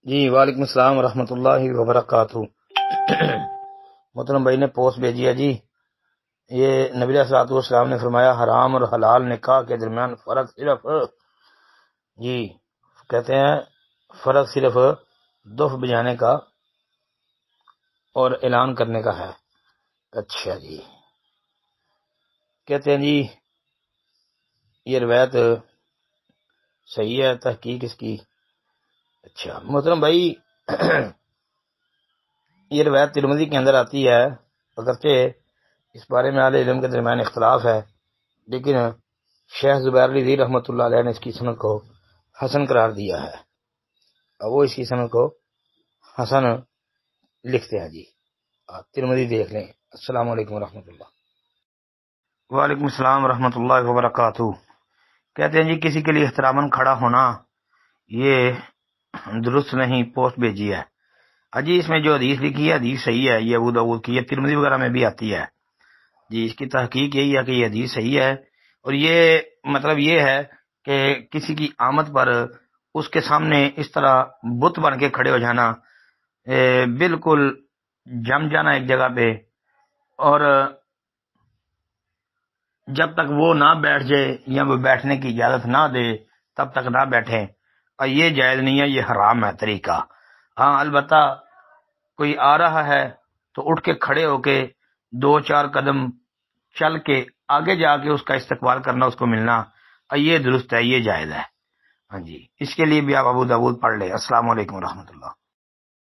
جی وعلیکم السلام ورحمۃ اللہ وبرکاتہ۔ محترم بھائی نے پوسٹ بھیجی ہے جی، یہ نبی علیہ الصلوۃ والسلام نے فرمایا حرام اور حلال نکاح کے درمیان فرق صرف جی کہتے ہیں فرق صرف دف بجانے کا اور اعلان کرنے کا ہے۔ اچھا جی، کہتے ہیں جی یہ روایت صحیح ہے، تحقیق اس کی۔ اچھا محترم بھائی، یہ روایت ترمذی کے اندر آتی ہے، اگرچہ اس بارے میں اہل علم کے درمیان اختلاف ہے، لیکن شیخ زبیر رضی رحمۃ اللہ علیہ نے اس کی سند کو حسن قرار دیا ہے، اور وہ اس کی سند کو حسن لکھتے ہیں جی، آپ ترمذی دیکھ لیں۔ السلام علیکم ورحمۃ اللہ۔ وعلیکم السلام ورحمۃ اللہ وبرکاتہ۔ کہتے ہیں جی کسی کے لیے احتراماً کھڑا ہونا یہ درست نہیں، پوسٹ بھیجی ہے جی، اس میں جو حدیث لکھی ہے حدیث صحیح ہے، یہ ابو داؤد کی ہے، ترمذی وغیرہ میں بھی آتی ہے جی، اس کی تحقیق یہی ہے کہ یہ حدیث صحیح ہے، اور یہ مطلب یہ ہے کہ کسی کی آمد پر اس کے سامنے اس طرح بت بن کے کھڑے ہو جانا، بالکل جم جانا ایک جگہ پہ، اور جب تک وہ نہ بیٹھ جائے یا وہ بیٹھنے کی اجازت نہ دے تب تک نہ بیٹھیں، اور یہ جائز نہیں ہے، یہ حرام ہے طریقہ۔ ہاں البتہ کوئی آ رہا ہے تو اٹھ کے کھڑے ہو کے 2-4 قدم چل کے آگے جا کے اس کا استقبال کرنا، اس کو ملنا، یہ درست ہے، یہ جائز ہے۔ ہاں جی، اس کے لیے بھی آپ ابو داؤد پڑھ لیں۔ السلام علیکم ورحمۃ اللہ۔